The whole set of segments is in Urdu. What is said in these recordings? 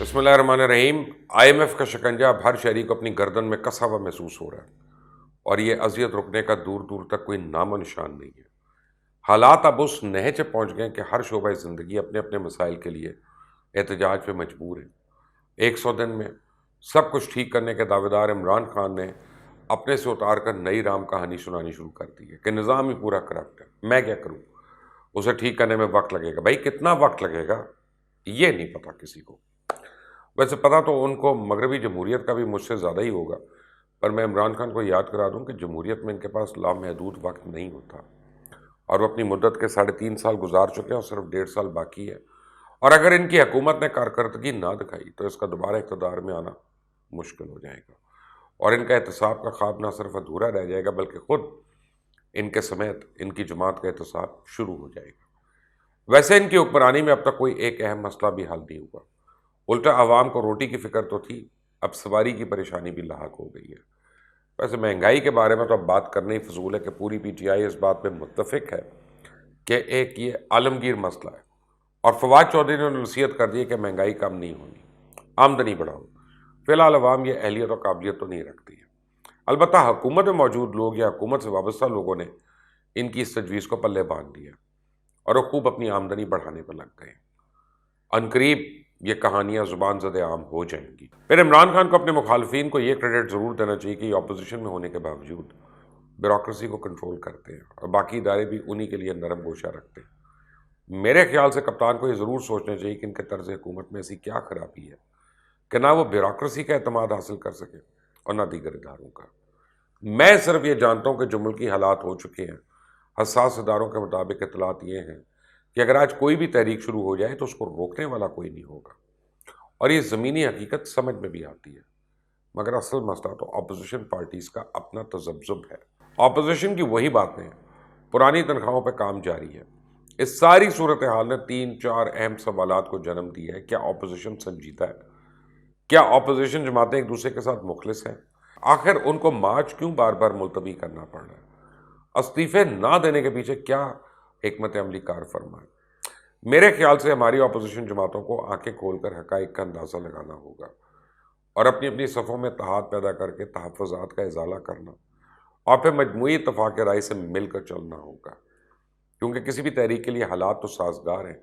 بسم اللہ الرحمن الرحیم۔ IMF کا شکنجہ اب ہر شہری کو اپنی گردن میں کسا ہوا محسوس ہو رہا ہے اور یہ اذیت رکنے کا دور دور تک کوئی نام و نشان نہیں ہے۔ حالات اب اس نہج پہ پہنچ گئے کہ ہر شعبہ زندگی اپنے اپنے مسائل کے لیے احتجاج پہ مجبور ہے۔ 100 دن میں سب کچھ ٹھیک کرنے کے دعوے دار عمران خان نے اپنے سے اتار کر نئی رام کہانی سنانی شروع کر دی ہے کہ نظام ہی پورا کرپٹ ہے، میں کیا کروں، اسے ٹھیک کرنے میں وقت لگے گا۔ بھائی کتنا وقت لگے گا یہ نہیں پتا کسی کو۔ ویسے پتا تو ان کو مغربی جمہوریت کا بھی مجھ سے زیادہ ہی ہوگا، پر میں عمران خان کو یاد کرا دوں کہ جمہوریت میں ان کے پاس لامحدود وقت نہیں ہوتا اور وہ اپنی مدت کے 3.5 سال گزار چکے ہیں اور صرف 1.5 سال باقی ہے، اور اگر ان کی حکومت نے کارکردگی نہ دکھائی تو اس کا دوبارہ اقتدار میں آنا مشکل ہو جائے گا اور ان کا احتساب کا خواب نہ صرف ادھورا رہ جائے گا بلکہ خود ان کے سمیت ان کی جماعت کا احتساب شروع ہو جائے گا۔ ویسے ان کی حکمرانی میں اب تک کوئی ایک اہم مسئلہ بھی حل نہیں ہوا، الٹا عوام کو روٹی کی فکر تو تھی، اب سواری کی پریشانی بھی لاحق ہو گئی ہے۔ ویسے مہنگائی کے بارے میں تو اب بات کرنا ہی فضول ہے کہ پوری PTI اس بات پہ متفق ہے کہ ایک یہ عالمگیر مسئلہ ہے، اور فواد چودھری نے نصیحت کر دی ہے کہ مہنگائی کم نہیں ہونی، آمدنی بڑھاؤ۔ فی الحال عوام یہ اہلیت اور قابلیت تو نہیں رکھتی ہے، البتہ حکومت میں موجود لوگ یا حکومت سے وابستہ لوگوں نے ان کی اس تجویز کو پلے باندھ دیا اور وہ خوب اپنی آمدنی بڑھانے پر لگ گئے۔ عنقریب یہ کہانیاں زبان زد عام ہو جائیں گی۔ پھر عمران خان کو اپنے مخالفین کو یہ کریڈٹ ضرور دینا چاہیے کہ یہ اپوزیشن میں ہونے کے باوجود بیوروکریسی کو کنٹرول کرتے ہیں اور باقی ادارے بھی انہی کے لیے نرم گوشہ رکھتے ہیں۔ میرے خیال سے کپتان کو یہ ضرور سوچنا چاہیے کہ ان کے طرز حکومت میں ایسی کیا خرابی ہے کہ نہ وہ بیوروکریسی کا اعتماد حاصل کر سکے اور نہ دیگر اداروں کا۔ میں صرف یہ جانتا ہوں کہ جو ملکی حالات ہو چکے ہیں، حساس اداروں کے مطابق اطلاعات یہ ہیں کہ اگر آج کوئی بھی تحریک شروع ہو جائے تو اس کو روکنے والا کوئی نہیں ہوگا، اور یہ زمینی حقیقت سمجھ میں بھی آتی ہے، مگر اصل مسئلہ تو اپوزیشن پارٹیز کا اپنا تذبذب ہے۔ اپوزیشن کی وہی باتیں، پرانی تنخواہوں پہ کام جاری ہے۔ اس ساری صورتحال نے 3-4 اہم سوالات کو جنم دیا ہے۔ کیا اپوزیشن سنجیدہ ہے؟ کیا اپوزیشن جماعتیں ایک دوسرے کے ساتھ مخلص ہیں؟ آخر ان کو مارچ کیوں بار بار ملتوی کرنا پڑ رہا ہے؟ استعفے نہ دینے کے پیچھے کیا حکمت عملی کار فرما ہے؟ میرے خیال سے ہماری اپوزیشن جماعتوں کو آنکھیں کھول کر حقائق کا اندازہ لگانا ہوگا اور اپنی اپنی صفوں میں اتحاد پیدا کر کے تحفظات کا ازالہ کرنا اور پھر مجموعی اتفاق رائے سے مل کر چلنا ہوگا، کیونکہ کسی بھی تحریک کے لیے حالات تو سازگار ہیں،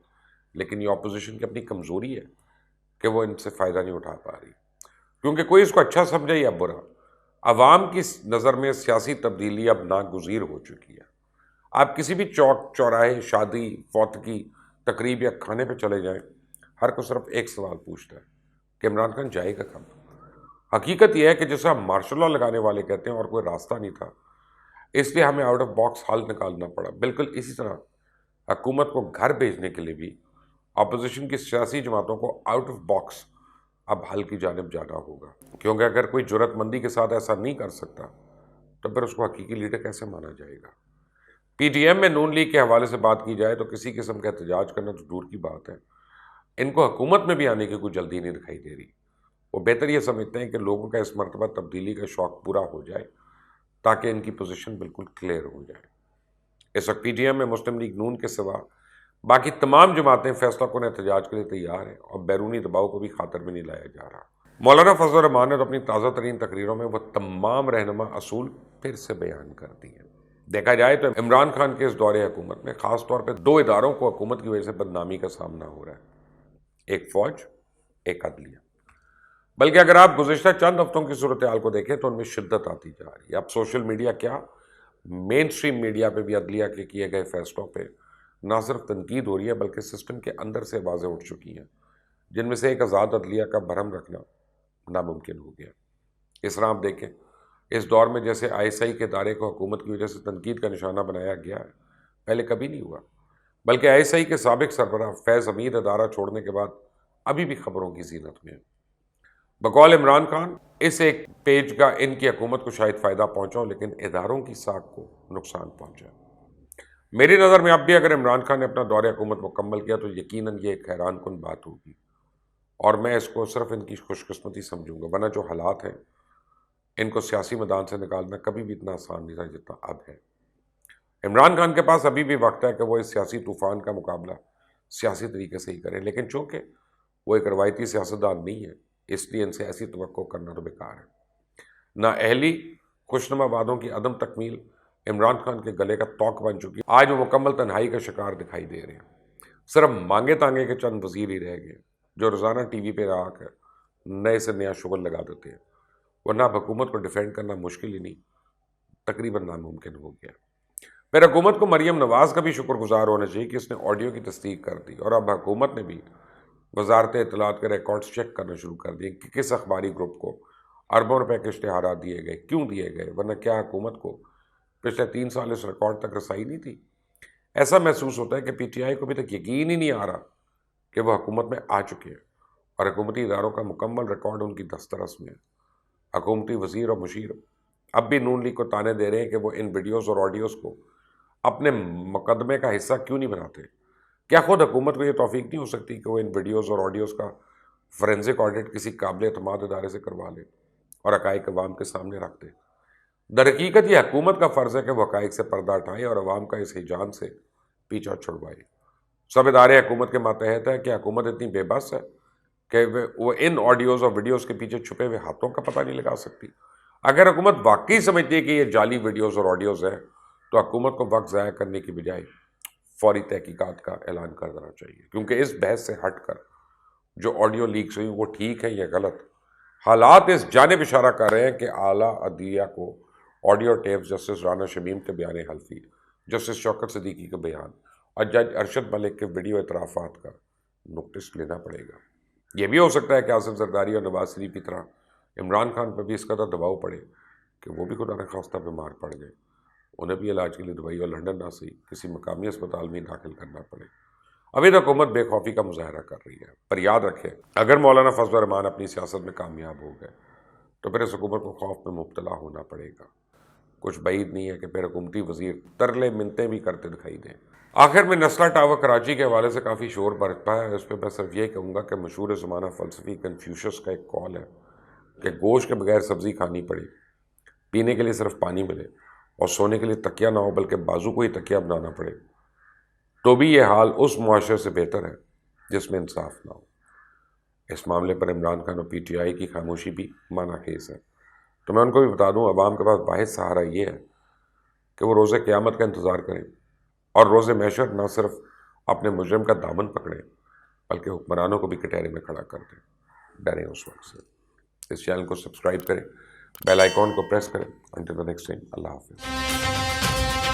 لیکن یہ اپوزیشن کی اپنی کمزوری ہے کہ وہ ان سے فائدہ نہیں اٹھا پا رہی، کیونکہ کوئی اس کو اچھا سمجھے یا برا۔ عوام کی نظر میں سیاسی تبدیلی اب ناگزیر ہو چکی ہے۔ آپ کسی بھی چوک چوراہے، شادی، فوتگی، تقریب یا کھانے پہ چلے جائیں، ہر کو صرف ایک سوال پوچھتا ہے کہ عمران خان جائے گا کب؟ حقیقت یہ ہے کہ جسے ہم مارشل لا لگانے والے کہتے ہیں اور کوئی راستہ نہیں تھا، اس لیے ہمیں آؤٹ آف باکس حل نکالنا پڑا۔ بالکل اسی طرح حکومت کو گھر بھیجنے کے لیے بھی اپوزیشن کی سیاسی جماعتوں کو آؤٹ آف باکس اب حل کی جانب جانا ہوگا، کیونکہ اگر کوئی جرأت مندی کے ساتھ ایسا نہیں کر سکتا تو پھر اس کو حقیقی لیڈر کیسے مانا جائے گا؟ PTM میں نون لیگ کے حوالے سے بات کی جائے تو کسی قسم کا احتجاج کرنا تو دور کی بات ہے، ان کو حکومت میں بھی آنے کی کوئی جلدی نہیں دکھائی دے رہی۔ وہ بہتر یہ سمجھتے ہیں کہ لوگوں کا اس مرتبہ تبدیلی کا شوق پورا ہو جائے تاکہ ان کی پوزیشن بالکل کلیئر ہو جائے۔ اس وقت PTM میں مسلم لیگ نون کے سوا باقی تمام جماعتیں فیصلہ کن احتجاج کے لیے تیار ہیں اور بیرونی دباؤ کو بھی خاطر میں نہیں لایا جا رہا۔ مولانا فضل الرحمان نے اپنی تازہ ترین تقریروں میں وہ تمام رہنما اصول پھر سے بیان کر دی ہیں۔ دیکھا جائے تو عمران خان کے اس دور حکومت میں خاص طور پہ 2 اداروں کو حکومت کی وجہ سے بدنامی کا سامنا ہو رہا ہے، ایک فوج، ایک عدلیہ۔ بلکہ اگر آپ گزشتہ چند ہفتوں کی صورتحال کو دیکھیں تو ان میں شدت آتی جا رہی ہے۔ اب سوشل میڈیا کیا، مین سٹریم میڈیا پہ بھی عدلیہ کے کیے گئے فیصلوں پہ نہ صرف تنقید ہو رہی ہے بلکہ سسٹم کے اندر سے آوازیں اٹھ چکی ہیں، جن میں سے ایک آزاد عدلیہ کا بھرم رکھنا ناممکن ہو گیا۔ اس طرح آپ دیکھیں اس دور میں جیسے ISI کے ادارے کو حکومت کی وجہ سے تنقید کا نشانہ بنایا گیا ہے، پہلے کبھی نہیں ہوا، بلکہ ISI کے سابق سربراہ فیض حمید ادارہ چھوڑنے کے بعد ابھی بھی خبروں کی زینت میں ہے۔ بقول عمران خان اس ایک پیج کا ان کی حکومت کو شاید فائدہ پہنچا ہو، لیکن اداروں کی ساکھ کو نقصان پہنچا۔ میری نظر میں اب بھی اگر عمران خان نے اپنا دور حکومت مکمل کیا تو یقیناً یہ ایک حیران کن بات ہوگی، اور میں اس کو صرف ان کی خوش قسمتی سمجھوں گا، ورنہ جو حالات ہیں ان کو سیاسی میدان سے نکالنا کبھی بھی اتنا آسان نہیں تھا جتنا اب ہے۔ عمران خان کے پاس ابھی بھی وقت ہے کہ وہ اس سیاسی طوفان کا مقابلہ سیاسی طریقے سے ہی کریں، لیکن چونکہ وہ ایک روایتی سیاستدان نہیں ہے، اس لیے ان سے ایسی توقع کرنا تو بیکار ہے۔ نااہلی، خوشنما وعدوں کی عدم تکمیل عمران خان کے گلے کا توق بن چکی ہے۔ آج وہ مکمل تنہائی کا شکار دکھائی دے رہے ہیں، صرف مانگے تانگے کے چند وزیر ہی رہ گئے جو روزانہ ٹی وی پہ آ کر نئے سے نیا شغل لگا دیتے ہیں، ورنہ اب حکومت کو ڈیفینڈ کرنا مشکل ہی نہیں، تقریباً ناممکن ہو گیا۔ پھر حکومت کو مریم نواز کا بھی شکر گزار ہونا چاہیے کہ اس نے آڈیو کی تصدیق کر دی، اور اب حکومت نے بھی وزارت اطلاعات کے ریکارڈز چیک کرنا شروع کر دیے کہ کس اخباری گروپ کو اربوں روپے کے اشتہارات دیے گئے، کیوں دیے گئے، ورنہ کیا حکومت کو پچھلے 3 سال اس ریکارڈ تک رسائی نہیں تھی؟ ایسا محسوس ہوتا ہے کہ پی ٹی آئی کو ابھی تک یقین ہی نہیں آ رہا کہ وہ حکومت میں آ چکے ہیں اور حکومتی اداروں کا مکمل ریکارڈ ان کی دسترس میں ہے۔ حکومتی وزیر اور مشیر اب بھی نون لیگ کو تانے دے رہے ہیں کہ وہ ان ویڈیوز اور آڈیوز کو اپنے مقدمے کا حصہ کیوں نہیں بناتے۔ کیا خود حکومت کو یہ توفیق نہیں ہو سکتی کہ وہ ان ویڈیوز اور آڈیوز کا فورینزک آڈٹ کسی قابل اعتماد ادارے سے کروا لے اور حقائق عوام کے سامنے رکھ دے؟ در حقیقت یہ حکومت کا فرض ہے کہ وہ حقائق سے پردہ اٹھائے اور عوام کا اس ہیجان سے پیچھا چھڑوائے۔ سب ادارے حکومت کے ماتحت ہے کہ حکومت اتنی بے بس ہے کہ وہ ان آڈیوز اور ویڈیوز کے پیچھے چھپے ہوئے ہاتھوں کا پتہ نہیں لگا سکتی۔ اگر حکومت واقعی سمجھتی ہے کہ یہ جعلی ویڈیوز اور آڈیوز ہیں تو حکومت کو وقت ضائع کرنے کی بجائے فوری تحقیقات کا اعلان کر دینا چاہیے، کیونکہ اس بحث سے ہٹ کر جو آڈیو لیکس ہوئی وہ ٹھیک ہے یا غلط، حالات اس جانب اشارہ کر رہے ہیں کہ اعلیٰ عدلیہ کو audio tapes justice Rana Shamim کے بیان حلفی، جسٹس شوکت صدیقی کے بیان اور جج ارشد ملک کے ویڈیو اعترافات کا نوٹس لینا پڑے گا۔ یہ بھی ہو سکتا ہے کہ آصف زرداری اور نواز شریف کی طرح عمران خان پر بھی اس قدر دباؤ پڑے کہ وہ بھی خدا نخواستہ بیمار پڑ گئے، انہیں بھی علاج کے لیے دبئی اور لنڈن نہ صحیح کسی مقامی اسپتال میں داخل کرنا پڑے۔ ابھی تک حکومت بے خوفی کا مظاہرہ کر رہی ہے، پر یاد رکھیں اگر مولانا فضل الرحمان اپنی سیاست میں کامیاب ہو گئے تو پھر اس حکومت کو خوف میں مبتلا ہونا پڑے گا۔ کچھ بعید نہیں ہے کہ پھر حکومتی وزیر ترلے منتیں بھی کرتے دکھائی دیں۔ آخر میں نسلا ٹاور کراچی کے حوالے سے کافی شور برپا ہے، اس پہ میں صرف یہ کہوں گا کہ مشہور زمانہ فلسفی کنفیوشس کا ایک قول ہے کہ گوشت کے بغیر سبزی کھانی پڑے، پینے کے لیے صرف پانی ملے اور سونے کے لیے تکیہ نہ ہو بلکہ بازو کو ہی تکیہ بنانا پڑے، تو بھی یہ حال اس معاشرے سے بہتر ہے جس میں انصاف نہ ہو۔ اس معاملے پر عمران خان اور پی ٹی آئی کی خاموشی بھی معنی خیز ہے۔ تو میں ان کو بھی بتا دوں، عوام کے پاس واحد سہارا یہ ہے کہ وہ روز قیامت کا انتظار کریں اور روز محشر نہ صرف اپنے مجرم کا دامن پکڑیں بلکہ حکمرانوں کو بھی کٹہرے میں کھڑا کر دیں۔ ڈریں اس وقت سے۔ اس چینل کو سبسکرائب کریں، بیل آئیکن کو پریس کریں۔ انٹل دی نیکسٹ ٹائم، اللہ حافظ۔